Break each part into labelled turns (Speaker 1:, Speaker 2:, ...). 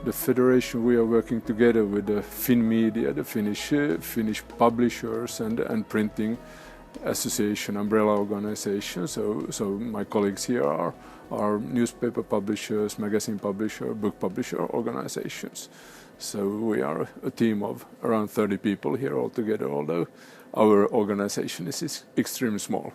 Speaker 1: the federation, we are working together with the Finmedia, the Finnish publishers and printing association, umbrella organization. So my colleagues here are newspaper publishers, magazine publisher, book publisher organizations. So we are a team of around 30 people here altogether, although our organization is extremely small.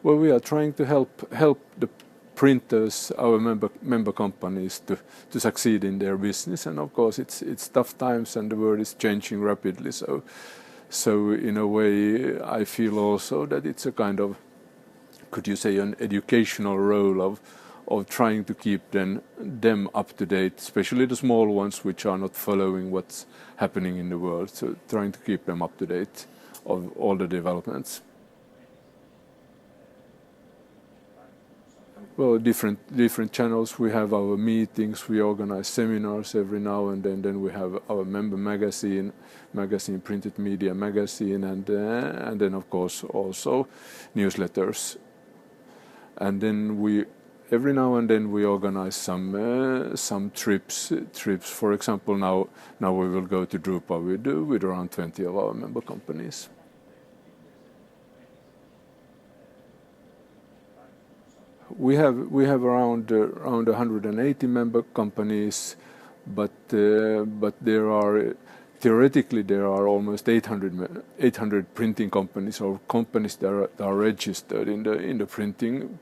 Speaker 1: Well, we are trying to help the printers, our member companies, to succeed in their business, and of course it's tough times and the world is changing rapidly. So in a way, I feel also that it's a kind of, could you say, an educational role of trying to keep them up to date, especially the small ones which are not following what's happening in the world. So trying to keep them up to date of all the developments. Well, different channels. We have our meetings. We organize seminars every now and then. Then we have our member magazine, printed media magazine, and then of course also newsletters. And then every now and then we organize some trips. For example, now we will go to Drupa with around 20 of our member companies. We have around 180 member companies, but theoretically there are almost 800 printing companies or companies that are registered in the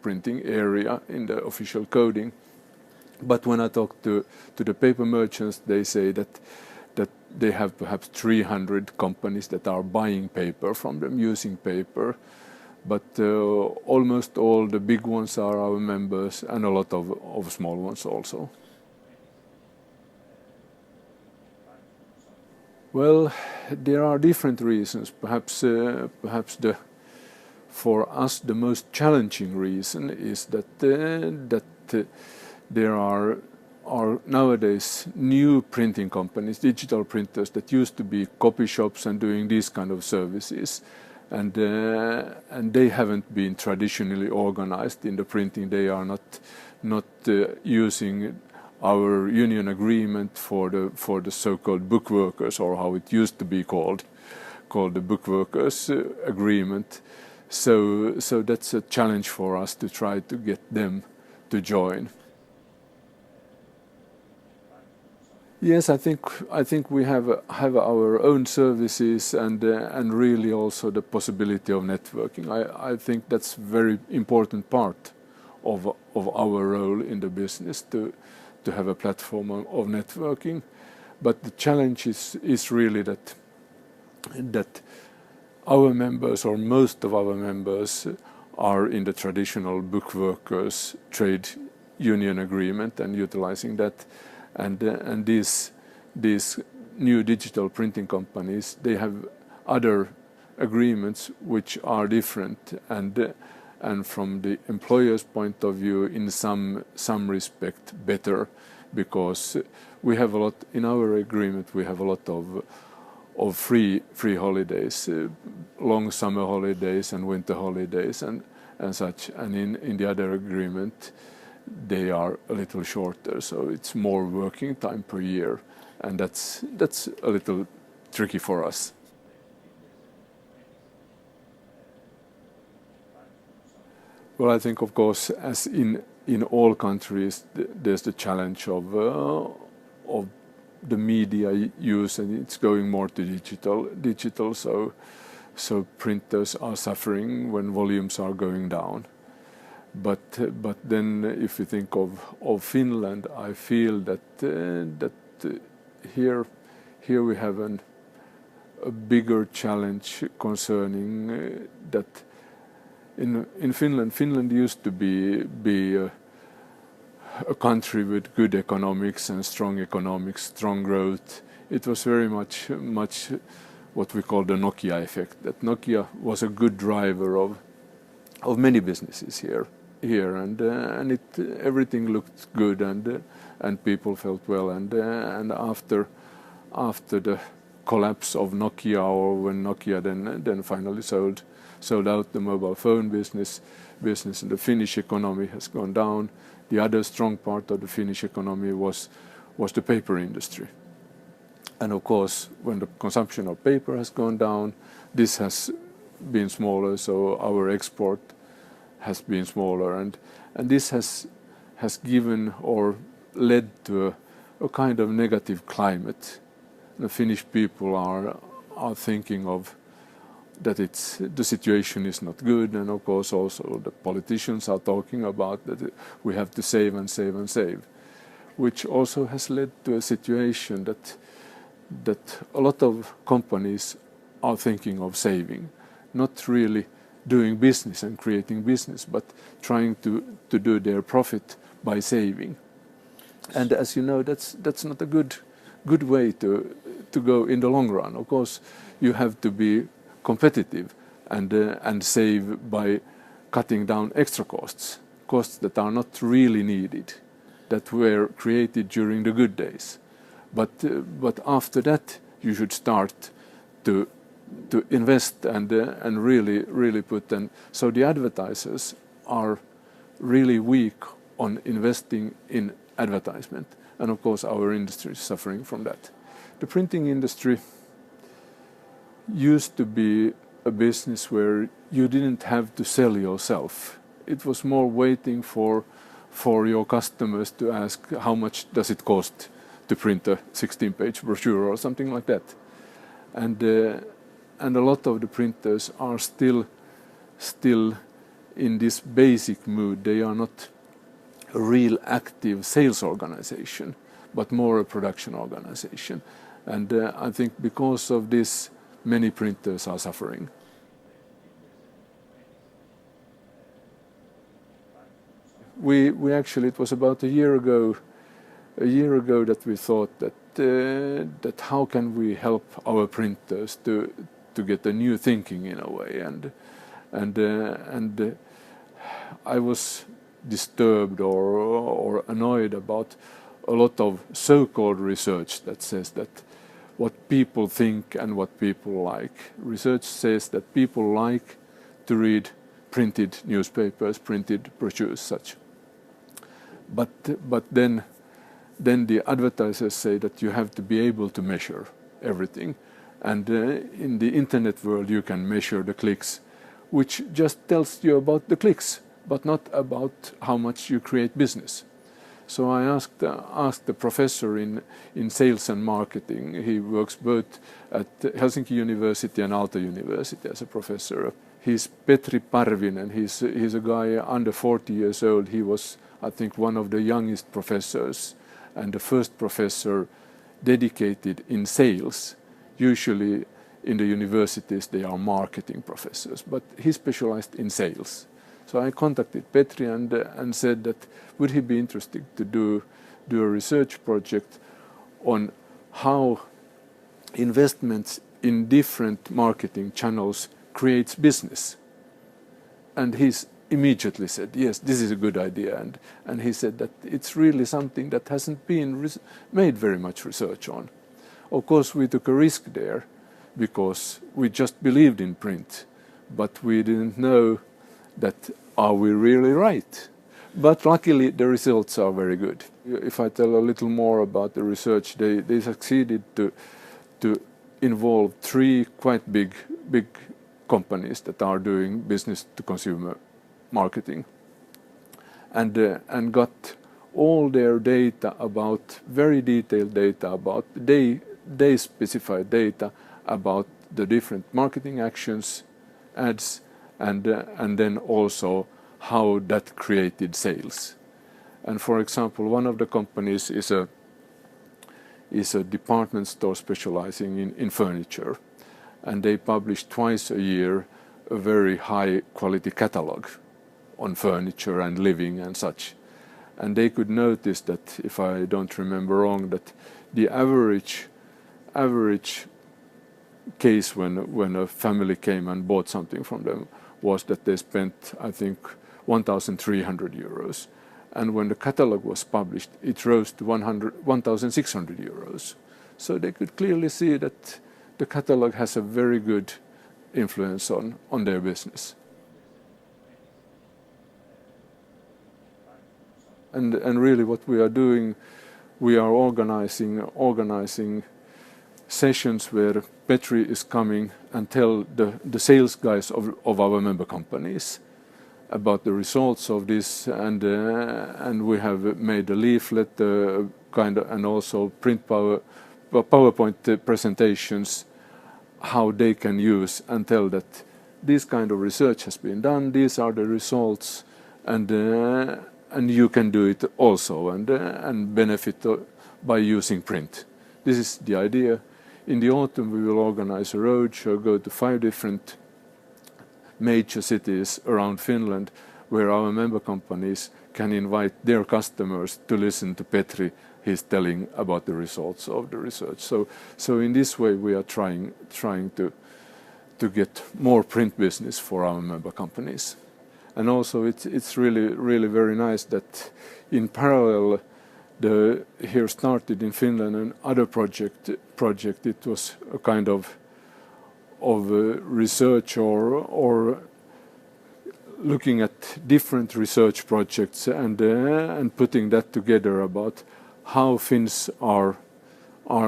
Speaker 1: printing area in the official coding. But when I talk to the paper merchants, they say that they have perhaps 300 companies that are buying paper from them, using paper. But almost all the big ones are our members, and a lot of small ones also. Well, there are different reasons. Perhaps for us the most challenging reason is that there are nowadays new printing companies, digital printers that used to be copy shops and doing these kind of services. And they haven't been traditionally organized in the printing. They are not using our union agreement for the so-called book workers, or how it used to be called the book workers agreement. So that's a challenge for us to try to get them to join. Yes, I think we have our own services and really also the possibility of networking. I think that's very important part of our role in the business to have a platform of networking. But the challenge is really that our members, or most of our members, are in the traditional book workers trade union agreement and utilizing that. And these new digital printing companies, they have other agreements which are different, and from the employer's point of view, in some respect better, because we have a lot in our agreement. We have a lot of free holidays, long summer holidays and winter holidays and such. And in the other agreement, they are a little shorter, so it's more working time per year, and that's a little tricky for us. Well, I think, of course, as in all countries, there's the challenge of the media use, and it's going more to digital. So printers are suffering when volumes are going down. But then, if you think of Finland, I feel that here we have a bigger challenge concerning that. In Finland used to be a country with good economics and strong growth. It was very much what we call the Nokia effect. That Nokia was a good driver of many businesses here, and everything looked good, and people felt well. And after the collapse of Nokia, or when Nokia then finally sold out the mobile phone business, and the Finnish economy has gone down. The other strong part of the Finnish economy was was the paper industry. And of course, when the consumption of paper has gone down, this has been smaller, so our export has been smaller, and this has given or led to a kind of negative climate. The Finnish people are thinking of that the situation is not good, and of course also the politicians are talking about that we have to save and save and save, which also has led to a situation that a lot of companies are thinking of saving, not really doing business and creating business, but trying to do their profit by saving. And as you know, that's not a good way to go in the long run. Of course, you have to be competitive and save by cutting down extra costs that are not really needed, that were created during the good days. But after that, you should start to invest and really put in. So the advertisers are really weak on investing in advertisement, and of course our industry is suffering from that. The printing industry used to be a business where you didn't have to sell yourself. It was more waiting for your customers to ask how much does it cost to print a 16-page brochure or something like that. And a lot of the printers are still in this basic mood. They are not a real active sales organization, but more a production organization. And I think because of this, many printers are suffering. We actually, it was about a year ago that we thought that how can we help our printers to get a new thinking in a way, and I was disturbed or annoyed about a lot of so-called research that says that what people think and what people like. Research says that people like to read printed newspapers, printed brochures, such. But then the advertisers say that you have to be able to measure everything. And in the internet world you can measure the clicks, which just tells you about the clicks, but not about how much you create business. So I asked the professor in sales and marketing. He works both at Helsinki University and Aalto University as a professor. He's Petri Parvinen. He's a guy under 40 years old. He was, I think, one of the youngest professors and the first professor dedicated in sales. Usually in the universities they are marketing professors, but he specialized in sales. So I contacted Petri and said that would he be interested to do a research project on how investments in different marketing channels creates business. And he's immediately said, yes, this is a good idea. And he said that it's really something that hasn't been made very much research on. Of course, we took a risk there because we just believed in print, but we didn't know that are we really right. But luckily the results are very good. If I tell a little more about the research, they succeeded to involve 3 quite big companies that are doing business to consumer marketing, and got all their data about, very detailed data about, they specified data about the different marketing actions, ads, and then also how that created sales. And for example, one of the companies is a department store specializing in furniture, and they publish twice a year a very high quality catalog on furniture and living and such. And they could notice that, if I don't remember wrong, that the average case when a family came and bought something from them was that they spent, I think, 1,300 euros. And when the catalog was published, it rose to 1,600 euros. So they could clearly see that the catalog has a very good influence on their business. And really what we are doing we are organizing sessions where Petri is coming and tell the sales guys of our member companies about the results of this, and we have made a leaflet and also print PowerPoint presentations how they can use and tell that this kind of research has been done, these are the results, and you can do it also and benefit by using print. This is the idea. In the autumn we will organize a roadshow, go to 5 different major cities around Finland where our member companies can invite their customers to listen to Petri. He's telling about the results of the research. So in this way we are trying to get more print business for our member companies. And also it's really very nice that in parallel here started in Finland another project. It was a kind of research or looking at different research projects and putting that together about how Finns are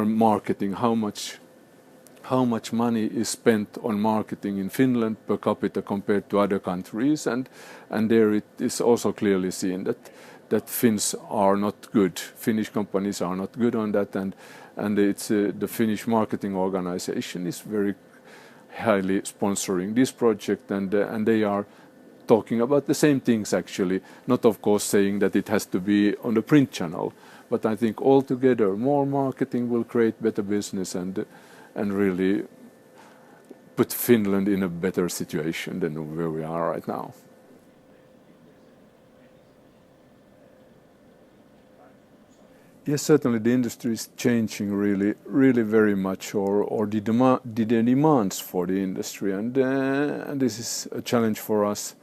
Speaker 1: marketing, how much money is spent on marketing in Finland per capita compared to other countries, and there it is also clearly seen that Finns are not good. Finnish companies are not good on that, and it's the Finnish marketing organization is very highly sponsoring this project, and they are talking about the same things actually, not of course saying that it has to be on the print channel, but I think altogether more marketing will create better business and really put Finland in a better situation than where we are right now. Yes, certainly the industry is changing really very much, or the demands for the industry, and this is a challenge for us.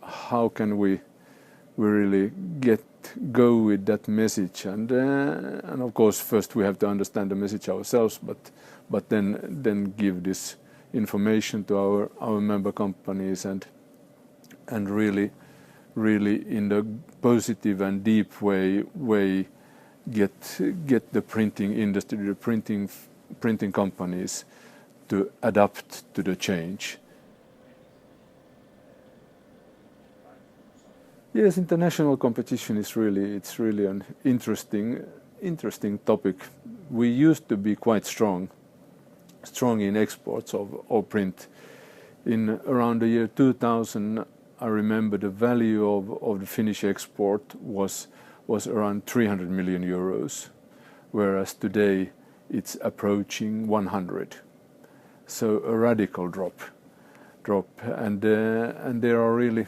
Speaker 1: How can we really go with that message, and of course first we have to understand the message ourselves, but then give this information to our member companies and really in a positive and deep way get the printing industry, the printing companies to adapt to the change. Yes, international competition is really an interesting topic. We used to be quite strong in exports of print. In around the year 2000, I remember the value of the Finnish export was around 300 million euros, whereas today it's approaching 100. So a radical drop, and there are really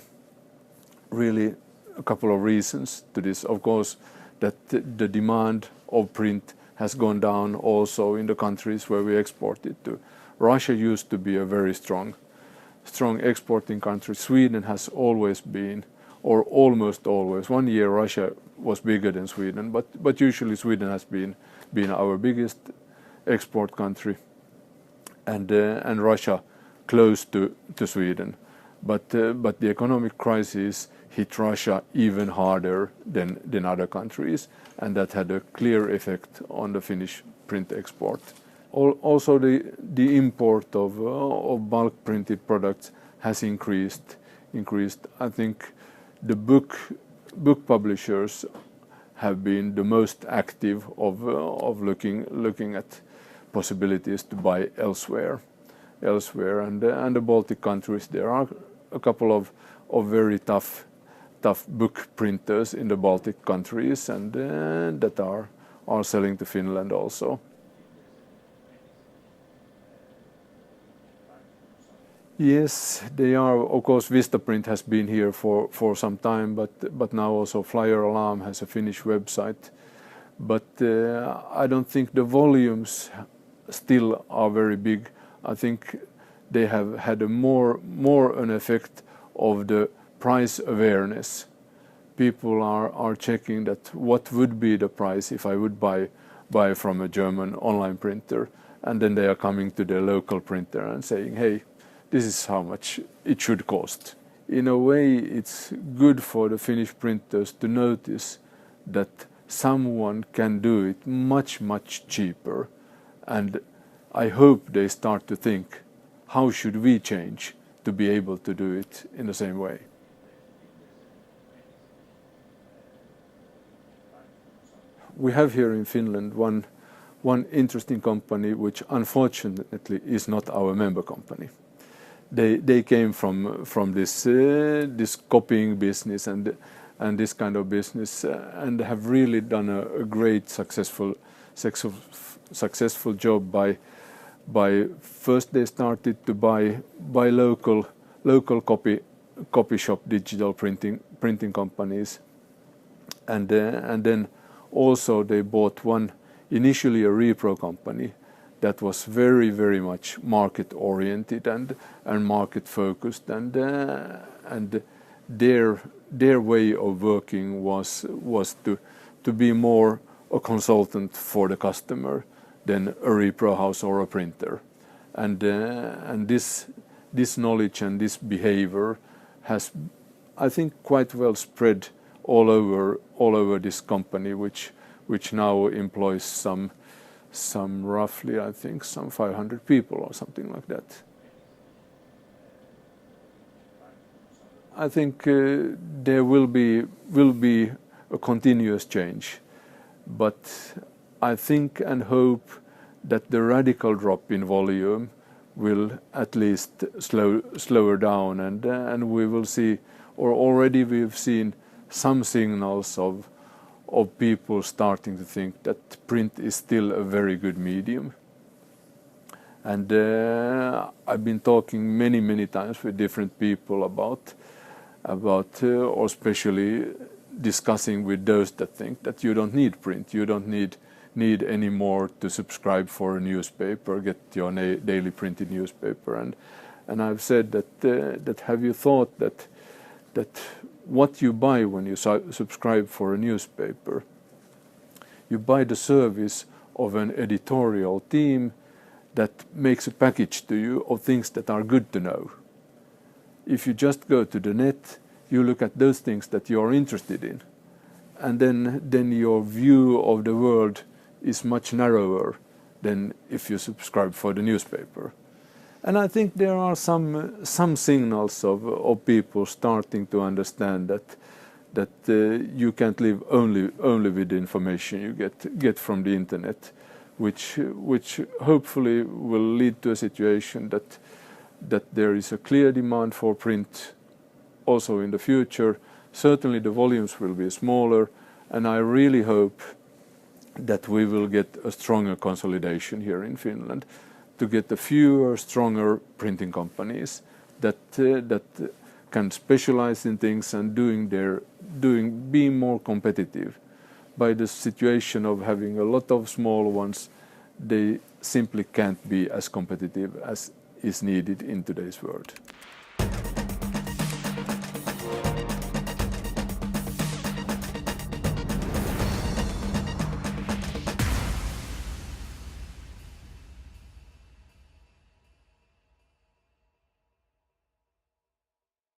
Speaker 1: a couple of reasons to this. Of course, that the demand of print has gone down also in the countries where we export it to. Russia used to be a very strong exporting country. Sweden has always been, or almost always. One year Russia was bigger than Sweden, but usually Sweden has been our biggest export country, and Russia close to Sweden. But the economic crisis hit Russia even harder than other countries, and that had a clear effect on the Finnish print export. Also, the import of bulk printed products has increased. I think the book publishers have been the most active of looking at possibilities to buy elsewhere, and the Baltic countries. There are a couple of very tough book printers in the Baltic countries, and that are selling to Finland also. Yes, they are. Of course, Vistaprint has been here for some time, but now also Flyer Alarm has a Finnish website. But I don't think the volumes still are very big. I think they have had a more an effect of the price awareness. People are checking that what would be the price if I would buy from a German online printer, and then they are coming to their local printer and saying, hey, this is how much it should cost. In a way, it's good for the Finnish printers to notice that someone can do it much, much cheaper. And I hope they start to think, how should we change to be able to do it in the same way? We have here in Finland one interesting company which unfortunately is not our member company. They came from this copying business and this kind of business and have really done a great successful job by first they started to buy local copy shop digital printing companies, and then also they bought one, initially a repro company that was very, very much market oriented and market focused, and their way of working was to be more a consultant for the customer than a repro house or a printer, and this knowledge and this behavior has, I think, quite well spread all over this company, which now employs some roughly, I think, some 500 people or something like that. I think there will be a continuous change, but I think and hope that the radical drop in volume will at least slower down, and we will see, or already we've seen some signals of people starting to think that print is still a very good medium. And I've been talking many times with different people about or especially discussing with those that think that you don't need print, you don't need any more to subscribe for a newspaper, get your daily printed newspaper, and I've said that have you thought that what you buy when you subscribe for a newspaper, you buy the service of an editorial team that makes a package to you of things that are good to know. If you just go to the net, you look at those things that you are interested in, and then your view of the world is much narrower than if you subscribe for the newspaper. And I think there are some signals of people starting to understand that you can't live only with the information you get from the internet, which hopefully will lead to a situation that there is a clear demand for print also in the future. Certainly the volumes will be smaller, and I really hope that we will get a stronger consolidation here in Finland, to get a fewer, stronger printing companies that can specialize in things and being more competitive. By the situation of having a lot of small ones, they simply can't be as competitive as is needed in today's world.